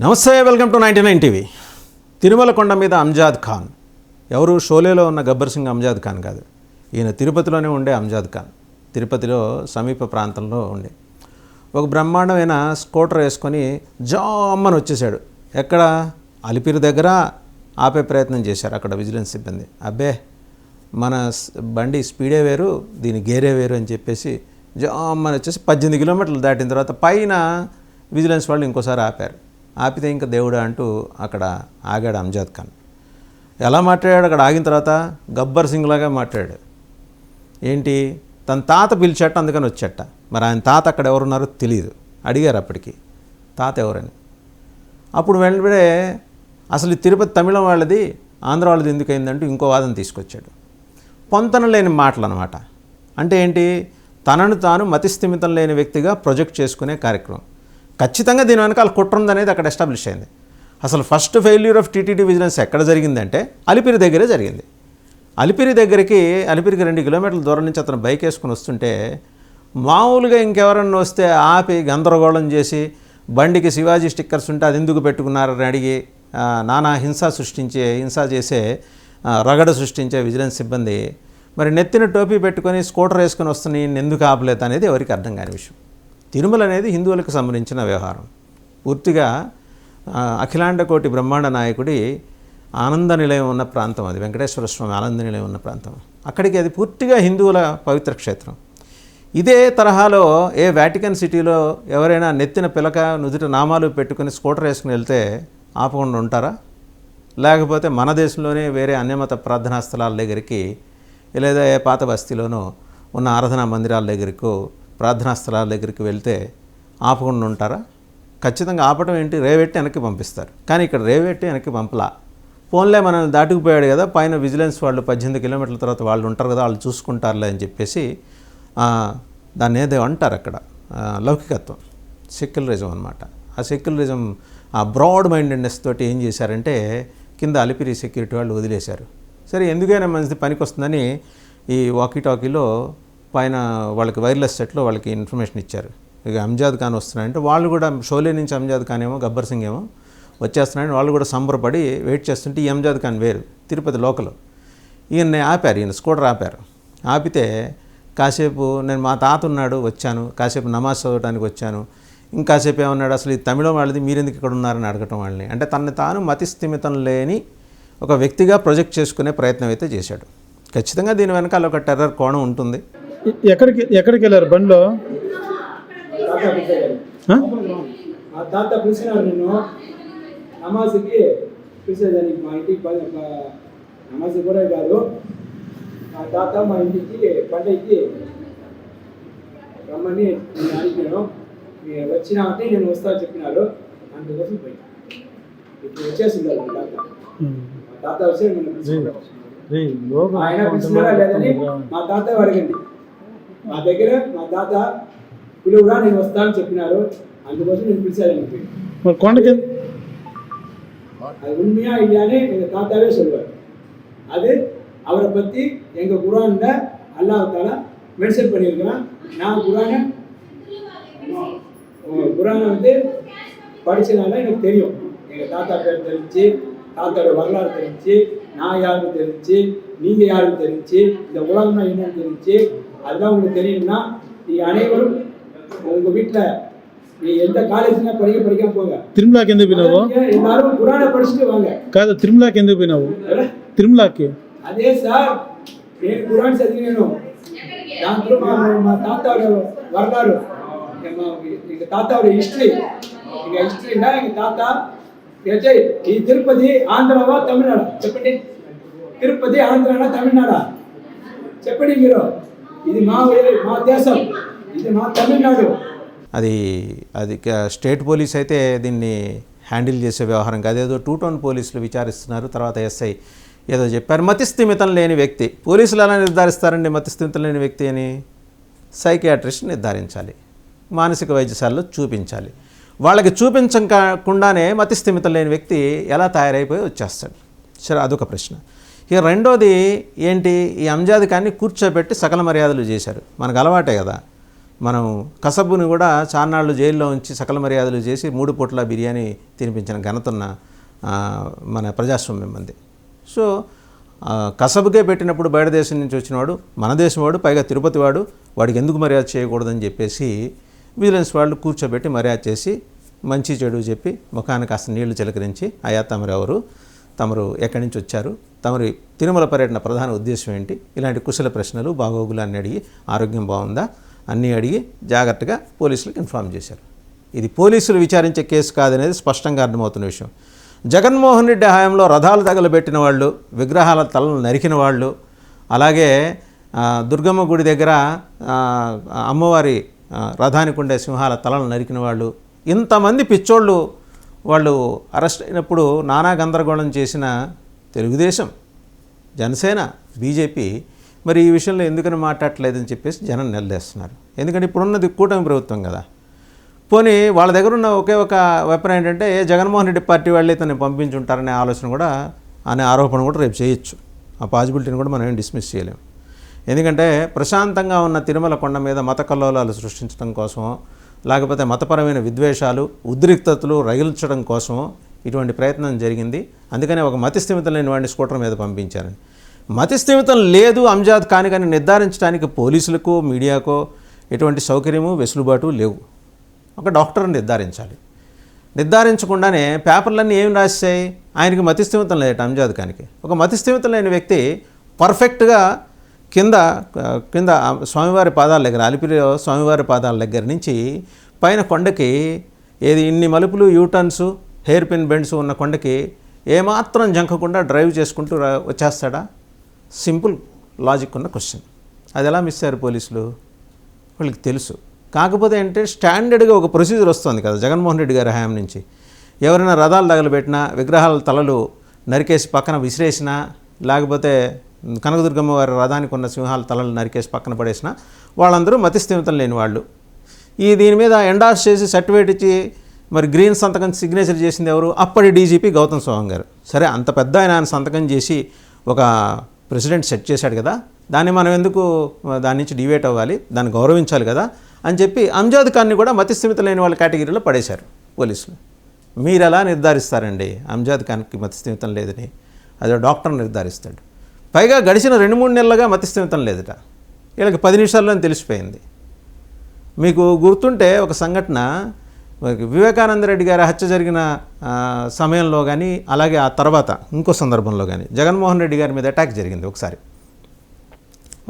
నమస్తే, welcome to 99 TV. Tirumala కొండ మీద అంజాద్ ఖాన్ ఎవరు? షోలేలో ఉన్న గబ్బర్ సింగ్ అంజాద్ ఖాన్ కాదు. ఈయన తిరుపతిలోనే ఉండే అంజాద్ ఖాన్. తిరుపతిలో సమీప ప్రాంతంలో ఉండే ఒక బ్రహ్మాండమైన స్కూటర్ వేసుకొని జామ్మని వచ్చేసాడు. ఎక్కడ? అలిపిరి దగ్గర ఆపే ప్రయత్నం చేశారు అక్కడ విజిలెన్స్ సిబ్బంది. అబ్బే, మన బండి స్పీడే వేరు, దీని గేరే వేరు అని చెప్పేసి జామ్మని వచ్చేసి 18 కిలోమీటర్లు దాటిన తర్వాత పైన విజిలెన్స్ వాళ్ళు ఇంకోసారి ఆపారు. ఆపితే ఇంకా దేవుడా అంటూ అక్కడ ఆగాడు అంజాద్ ఖాన్. ఎలా మాట్లాడాడు అక్కడ ఆగిన తర్వాత? గబ్బర్ సింగ్ లాగా మాట్లాడాడు. ఏంటి, తన తాత పిలిచాట, అందుకని వచ్చాట. మరి ఆయన తాత అక్కడ ఎవరున్నారో తెలియదు. అడిగారు అప్పటికి తాత ఎవరని. అప్పుడు వెంటనే అసలు ఈ తిరుపతి తమిళం వాళ్ళది, ఆంధ్ర వాళ్ళది ఎందుకు అయిందంటూ ఇంకో వాదన తీసుకొచ్చాడు. పొంతన లేని మాటలు అన్నమాట. అంటే ఏంటి, తనను తాను మతిస్థిమితం లేని వ్యక్తిగా ప్రొజెక్ట్ చేసుకునే కార్యక్రమం. ఖచ్చితంగా దీని వెనకాల కుట్ర ఉందనేది అక్కడ ఎస్టాబ్లిష్ అయింది. అసలు first failure of TTD vigilance ఎక్కడ జరిగిందంటే అలిపిరి దగ్గరే జరిగింది. అలిపిరికి 2 కిలోమీటర్ల దూరం నుంచి అతను బైక్ వేసుకుని వస్తుంటే మామూలుగా ఇంకెవరన్నా వస్తే ఆపి గందరగోళం చేసి బండికి శివాజీ స్టిక్కర్స్ ఉంటే అది ఎందుకు పెట్టుకున్నారని అడిగి నానా హింస చేసే రగడ సృష్టించే విజిలెన్స్ సిబ్బంది మరి నెత్తిన టోపీ పెట్టుకొని స్కూటర్ వేసుకొని వస్తున్న ఎందుకు ఆపలేదు అనేది ఎవరికి అర్థం కాని విషయం. తిరుమల అనేది హిందువులకు సంబంధించిన వ్యవహారం. పూర్తిగా అఖిలాండ కోటి బ్రహ్మాండ నాయకుడి ఆనంద నిలయం ఉన్న ప్రాంతం అది. వెంకటేశ్వర స్వామి ఆనంద నిలయం ఉన్న ప్రాంతం. అక్కడికి అది పూర్తిగా హిందువుల పవిత్ర క్షేత్రం. ఇదే తరహాలో వాటికన్ సిటీలో ఎవరైనా నెత్తిన పిలక నుదుట నామాలు పెట్టుకుని స్కూటర్ వేసుకుని వెళ్తే ఆపకుండా ఉంటారా? లేకపోతే మన దేశంలోనే వేరే అన్యమత ప్రార్థనా స్థలాల దగ్గరికి లేదా ఏ పాత బస్తీలోనో ఉన్న ఆరాధనా మందిరాల దగ్గరకు, ప్రార్థనా స్థలాల దగ్గరికి వెళ్తే ఆపకుండా ఉంటారా? ఖచ్చితంగా ఆపటం ఏంటి, రేవెట్టి వెనక్కి పంపిస్తారు. కానీ ఇక్కడ రేవెట్టి వెనక్కి పంపలా. ఫోన్లే మనల్ని దాటుకుపోయాడు కదా, పైన విజిలెన్స్ వాళ్ళు 18 కిలోమీటర్ల తర్వాత వాళ్ళు ఉంటారు కదా, వాళ్ళు చూసుకుంటారులే అని చెప్పేసి దాన్ని ఏదో అంటారు అక్కడ లౌకికత్వం, సెక్యులరిజం అనమాట. ఆ సెక్యులరిజం, ఆ బ్రాడ్ మైండెడ్నెస్ తోటి ఏం చేశారంటే కింద అలిపిరి సెక్యూరిటీ వాళ్ళు వదిలేశారు. సరే, ఎందుకైనా మంచిది పనికి వస్తుందని ఈ వాకీటాకీలో పైన వాళ్ళకి వైర్లెస్ సెట్లో వాళ్ళకి ఇన్ఫర్మేషన్ ఇచ్చారు. ఇక అంజాద్ ఖాన్ వస్తున్నాయంటే వాళ్ళు కూడా షోలే నుంచి అంజాద్ ఖాన్ ఏమో గబ్బర్ సింగ్ ఏమో వచ్చేస్తున్నాయని వాళ్ళు కూడా సంబరపడి వెయిట్ చేస్తుంటే ఈ అంజాద్ ఖాన్ వేరు, తిరుపతి లోకల్. ఈయన్ని ఆపారు, ఈయన స్కూటర్ ఆపారు. ఆపితే కాసేపు నేను మా తాత ఉన్నాడు వచ్చాను, కాసేపు నమాజ్ చదవడానికి వచ్చాను, ఇంకాసేపు ఏమన్నాడు, అసలు ఈ తమిళం వాళ్ళది మీరెందుకు ఇక్కడ ఉన్నారని అడగటం వాళ్ళని. అంటే తనని తాను మతిస్థిమితం లేని ఒక వ్యక్తిగా ప్రొజెక్ట్ చేసుకునే ప్రయత్నం అయితే చేశాడు. ఖచ్చితంగా దీని వెనకాల ఒక టెర్రర్ కోణం ఉంటుంది. ఎక్కడికి వెళ్ళారు బండిలో? తాత పిలిచినారు నిన్ను నమాజ్కి, పిలిచేదానికి మా ఇంటికి నమాజ్ కూడా కాదు, మా తాత మా ఇంటికి పండగకి రమ్మని నేను అడిగాను. వచ్చినామంటే నేను వస్తా చెప్పినారు, అందుకోసం పోయి ఇప్పుడు వచ్చేసింది మా తాత. మా తాత వచ్చి ఆయన పిలిచినారా లేదని మా తాత అడగండి. మా దగ్గర మా తాత పిలువురా నేను వస్తాను చెప్పినారు, అందుకోసం నేను పిలిచాను. కొండకి அது உண்மையா இல்லையானே எங்கள் தாத்தாவே சொல்லுவார். அது அவரை பற்றி எங்கள் குரானில் அல்லாஹ் மென்ஷன் பண்ணியிருக்கிறான். நான் குரானை வந்து படித்தனால எனக்கு தெரியும். எங்கள் தாத்தா பேர் தெரிஞ்சு, தாத்தாவோட வரலாறு தெரிஞ்சு, நான் யாருன்னு தெரிஞ்சு, நீங்கள் யாருன்னு தெரிஞ்சு, இந்த உலகம்னா என்னன்னு தெரிஞ்சு, அதெல்லாம் உங்களுக்கு தெரியும்னா நீங்கள் அனைவரும் உங்கள் வீட்டில் நீ எந்த కాలేజీలో படிக்காம போங்க. తిరుమలకి ఎందుకు పోయినావు? எல்லாரும் குரானை படிச்சுட்டு வாங்க. కాదు, తిరుమలకి ఎందుకు పోయినావు? తిరుమలకి అదే సార్, నేను కురాన్ చదివాను. దాంట్లో మా తాతోட வரலாறு, எங்க தாத்தாவோட ஹிஸ்டரி, எங்க ஹிஸ்டரினா எங்க தாத்தா விஜய் ఈ తిరుపతి ఆంధ్రావా తమిళనాడా చెప్పండి. తిరుపతి ఆంధ్రానా తమిళనాడా చెప్పండి మీరు. ఇది మా దేశం, ఇది మా తమిళనాడు. అది స్టేట్ పోలీస్ అయితే దీన్ని హ్యాండిల్ చేసే వ్యవహారం కాదు. ఏదో 2 టౌన్ పోలీసులు విచారిస్తున్నారు. తర్వాత ఎస్ఐ ఏదో చెప్పారు, మతిస్థిమితం లేని వ్యక్తి. పోలీసులు ఎలా నిర్ధారిస్తారండి మతిస్థిమితం లేని వ్యక్తి అని? సైకియాట్రిస్ట్ నిర్ధారించాలి, మానసిక వైద్యశాలలో చూపించాలి. వాళ్ళకి చూపించకుండానే మతిస్థిమితం లేని వ్యక్తి ఎలా తయారైపోయి వచ్చేస్తాడు? సరే, అదొక ప్రశ్న. ఇక రెండోది ఏంటి, ఈ అంజాద్ ఖాన్ని కూర్చోబెట్టి సకల మర్యాదలు చేశారు. మనకు అలవాటే కదా, మనం కసబుని కూడా చాన్నాళ్ళు జైల్లో ఉంచి సకల మర్యాదలు చేసి 3 పూట్ల బిర్యానీ తినిపించిన ఘనతున్న మన ప్రజాస్వామ్యం మంది. సో కసబుకే పెట్టినప్పుడు బయట దేశం నుంచి వచ్చినవాడు మన దేశం వాడు, పైగా తిరుపతి వాడు, వాడికి ఎందుకు మర్యాద చేయకూడదని చెప్పేసి విజిలెన్స్ వాళ్ళు కూర్చోబెట్టి మర్యాద చేసి మంచి చెడు చెప్పి ముఖానికి కాస్త నీళ్లు చిలకరించి, అయ్యా తమరు ఎక్కడి నుంచి వచ్చారు, తమరి తిరుమల పర్యటన ప్రధాన ఉద్దేశం ఏంటి, ఇలాంటి కుశల ప్రశ్నలు బాగోగులు అన్నీ అడిగి, ఆరోగ్యం బాగుందా అన్నీ అడిగి జాగ్రత్తగా పోలీసులకు ఇన్ఫార్మ్ చేశారు. ఇది పోలీసులు విచారించే కేసు కాదనేది స్పష్టంగా అర్థమవుతున్న విషయం. జగన్మోహన్ రెడ్డి హయాంలో రథాలు తగలబెట్టిన వాళ్ళు, విగ్రహాల తలను నరికిన వాళ్ళు, అలాగే దుర్గమ్మ గుడి దగ్గర అమ్మవారి రథానికి ఉండే సింహాల తలను నరికిన వాళ్ళు, ఇంతమంది పిచ్చోళ్ళు వాళ్ళు అరెస్ట్ అయినప్పుడు నానా గందరగోళం చేసిన తెలుగుదేశం, జనసేన, బీజేపీ మరి ఈ విషయంలో ఎందుకని మాట్లాడలేదని చెప్పేసి జనం నిలదీస్తున్నారు. ఎందుకంటే ఇప్పుడున్నది కూటమి ప్రభుత్వం కదా. పోనీ వాళ్ళ దగ్గర ఉన్న ఒకే ఒక వెపన్ ఏంటంటే జగన్మోహన్ రెడ్డి పార్టీ వాళ్ళే ఇతన్ని పంపించుంటారనే ఆలోచన కూడా, అనే ఆరోపణ కూడా రేపు చేయొచ్చు. ఆ పాజిబిలిటీని కూడా మనం ఏం డిస్మిస్ చేయలేము. ఎందుకంటే ప్రశాంతంగా ఉన్న తిరుమల కొండ మీద మత కల్లోలాలు సృష్టించడం కోసమో, లేకపోతే మతపరమైన విద్వేషాలు, ఉద్రిక్తతలు రగిల్చడం కోసమో ఇటువంటి ప్రయత్నం జరిగింది. అందుకనే ఒక మతిస్థిమితం లేని వాడిని స్కూటర్ మీద పంపించారని. మతిస్థిమితం లేదు అంజాద్ ఖాన్ కానీ నిర్ధారించడానికి పోలీసులకు, మీడియాకో ఎటువంటి సౌకర్యము, వెసులుబాటు లేవు. ఒక డాక్టర్ని నిర్ధారించాలి. నిర్ధారించకుండానే పేపర్లన్నీ ఏం రాశాయి, ఆయనకి మతిస్థిమితం లేదట అంజాద్ ఖాన్కి. ఒక మతిస్థిమితం లేని వ్యక్తి పర్ఫెక్ట్గా కింద స్వామివారి పాదాల దగ్గర, అలిపిరిలో స్వామివారి పాదాల దగ్గర నుంచి పైన కొండకి ఇన్ని మలుపులు, యూటర్న్స్, హెయిర్ పిన్ బెండ్స్ ఉన్న కొండకి ఏమాత్రం జంకకుండా డ్రైవ్ చేసుకుంటూ వచ్చేస్తాడా? సింపుల్ లాజిక్ ఉన్న క్వశ్చన్. అది ఎలా మిస్ అయ్యారు పోలీసులు? వాళ్ళకి తెలుసు. కాకపోతే అంటే స్టాండర్డ్గా ఒక ప్రొసీజర్ వస్తుంది కదా జగన్మోహన్ రెడ్డి గారి హయాం నుంచి. ఎవరైనా రథాలు తగలబెట్టినా, విగ్రహాల తలలు నరికేసి పక్కన విసిరేసినా, లేకపోతే కనకదుర్గమ్మ వారి రథానికి ఉన్న సింహాల తలలు నరికేసి పక్కన పడేసిన వాళ్ళందరూ మతిస్థిమితం లేని వాళ్ళు. దీని మీద ఎండార్స్ చేసి సర్టిఫికేట్ ఇచ్చి మరి గ్రీన్ సంతకం సిగ్నేచర్ చేసింది ఎవరు? అప్పటి డీజీపీ గౌతమ్ సవాంగ్ గారు. సరే, అంత పెద్ద ఆయన సంతకం చేసి ఒక ప్రెసిడెంట్ సెట్ చేశాడు కదా, దాన్ని మనం ఎందుకు దాని నుంచి డివేట్ అవ్వాలి, దాన్ని గౌరవించాలి కదా అని చెప్పి అంజాద్ ఖాన్ని కూడా మతిస్థిమితం లేని వాళ్ళ కేటగిరీలో పడేశారు పోలీసులు. మీరు ఎలా నిర్ధారిస్తారండి అంజాద్ ఖాన్కి మతిస్థిమితం లేదని? అదే డాక్టర్ నిర్ధారిస్తాడు. పైగా గడిచిన 2-3 నెలలుగా మతిస్థిమితం లేదట. వీళ్ళకి 10 నిమిషాల్లో తెలిసిపోయింది. మీకు గుర్తుంటే ఒక సంఘటన, వివేకానంద రెడ్డి గారి హత్య జరిగిన సమయంలో కానీ, అలాగే ఆ తర్వాత ఇంకో సందర్భంలో కానీ జగన్మోహన్ రెడ్డి గారి మీద అటాక్ జరిగింది ఒకసారి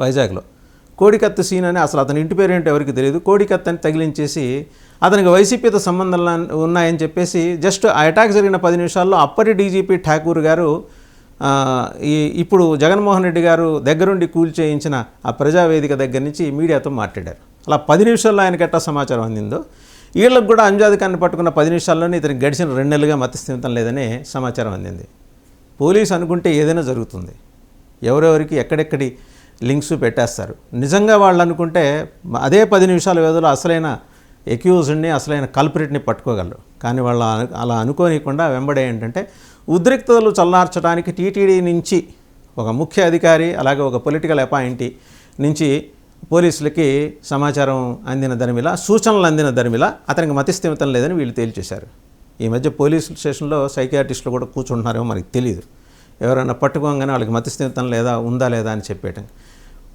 వైజాగ్లో. కోడికత్తి సీన్ అని, అసలు అతని ఇంటి పేరు ఏంటో ఎవరికి తెలియదు, కోడికత్తి అని తగిలించేసి అతనికి వైసీపీతో సంబంధాలు ఉన్నాయని చెప్పేసి జస్ట్ ఆ అటాక్ జరిగిన 10 నిమిషాల్లో అప్పటి డీజీపీ ఠాకూర్ గారు ఇప్పుడు జగన్మోహన్ రెడ్డి గారు దగ్గరుండి కూల్చేయించిన ఆ ప్రజావేదిక దగ్గర నుంచి మీడియాతో మాట్లాడారు. అలా 10 నిమిషాల్లో ఆయనకి ఎట్టా సమాచారం అందిందో, వీళ్ళకు కూడా అంజాద్ ఖాన్ని పట్టుకున్న 10 నిమిషాల్లోనే ఇతనికి గడిచిన 2 నెలలుగా మతిస్థిమితం లేదనే సమాచారం అందింది. పోలీసు అనుకుంటే ఏదైనా జరుగుతుంది. ఎవరెవరికి ఎక్కడెక్కడి లింక్స్ పెట్టేస్తారు. నిజంగా వాళ్ళు అనుకుంటే అదే 10 నిమిషాల వ్యవధిలో అసలైన ఎక్యూజ్డ్ని, అసలైన కల్ప్రిట్ని పట్టుకోగలరు. కానీ వాళ్ళు అలా అనుకోనికుండా వెంబడే ఏంటంటే ఉద్రిక్తతలు చల్లార్చడానికి టీటీడీ నుంచి ఒక ముఖ్య అధికారి, అలాగే ఒక పొలిటికల్ అపాయింటీ నుంచి పోలీసులకి సమాచారం అందిన దరిమిలా, సూచనలు అందిన దరిమిలా అతనికి మతిస్థిమితం లేదని వీళ్ళు తేల్చేశారు. ఈ మధ్య పోలీసు స్టేషన్లో సైకియాట్రిస్టులు కూడా కూర్చుంటున్నారేమో మనకి తెలియదు. ఎవరైనా పట్టుకోగానే వాళ్ళకి మతిస్థిమితం ఉందా లేదా అని చెప్పేయటం.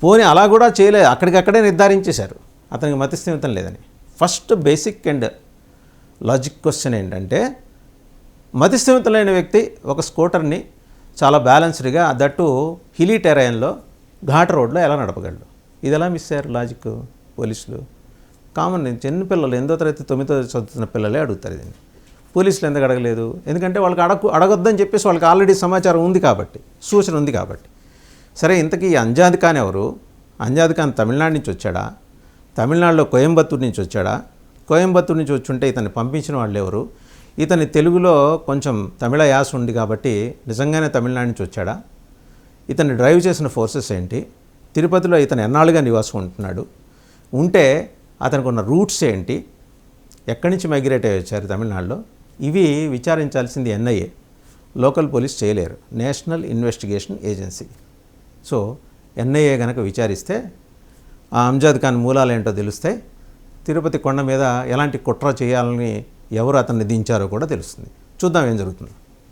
పోనీ అలా కూడా చేయలేదు, అక్కడికక్కడే నిర్ధారించేశారు అతనికి మతిస్థిమితం లేదని. First basic and logic question ఏంటంటే, మతిస్థిమితం లేని వ్యక్తి ఒక స్కూటర్ని చాలా బ్యాలెన్స్డ్గా, దట్టు హిలీ టెరైన్లో, ఘాట్ రోడ్లో ఎలా నడపగలడు? ఇది ఎలా మిస్ అయ్యారు లాజిక్ పోలీసులు? కామన్, చిన్న పిల్లలు 8వ తరగతి 9వ తరగతి చదువుతున్న పిల్లలే అడుగుతారు దీన్ని. పోలీసులు ఎందుకు అడగలేదు? ఎందుకంటే వాళ్ళకి అడగొద్దని చెప్పేసి వాళ్ళకి ఆల్రెడీ సమాచారం ఉంది కాబట్టి, సూచన ఉంది కాబట్టి. సరే, ఇంతకీ అంజాద్ ఖాన్ ఎవరు? అంజాద్ ఖాన్ తమిళనాడు నుంచి వచ్చాడా? తమిళనాడులో కోయంబత్తూరు నుంచి వచ్చాడా? కోయంబత్తూరు నుంచి వచ్చుంటే ఇతన్ని పంపించిన వాళ్ళు ఎవరు? ఇతని తెలుగులో కొంచెం తమిళ యాస ఉంది కాబట్టి నిజంగానే తమిళనాడు నుంచి వచ్చాడా? ఇతన్ని డ్రైవ్ చేసిన ఫోర్సెస్ ఏంటి? తిరుపతిలో ఇతను ఎన్నాళ్ళుగా నివాసం ఉంటున్నాడు? ఉంటే అతనికి ఉన్న రూట్స్ ఏంటి? ఎక్కడి నుంచి మైగ్రేట్ అయ్యి వచ్చారు తమిళనాడులో? ఇవి విచారించాల్సింది ఎన్ఐఏ, లోకల్ పోలీస్ చేయలేరు, national investigation agency. So NIA కనుక విచారిస్తే ఆ అంజాద్ ఖాన్ మూలాలు ఏంటో తెలుస్తాయి. తిరుపతి కొండ మీద ఎలాంటి కుట్ర చేయాలని ఎవరు అతన్ని దించారో కూడా తెలుస్తుంది. చూద్దాం ఏం జరుగుతుంది.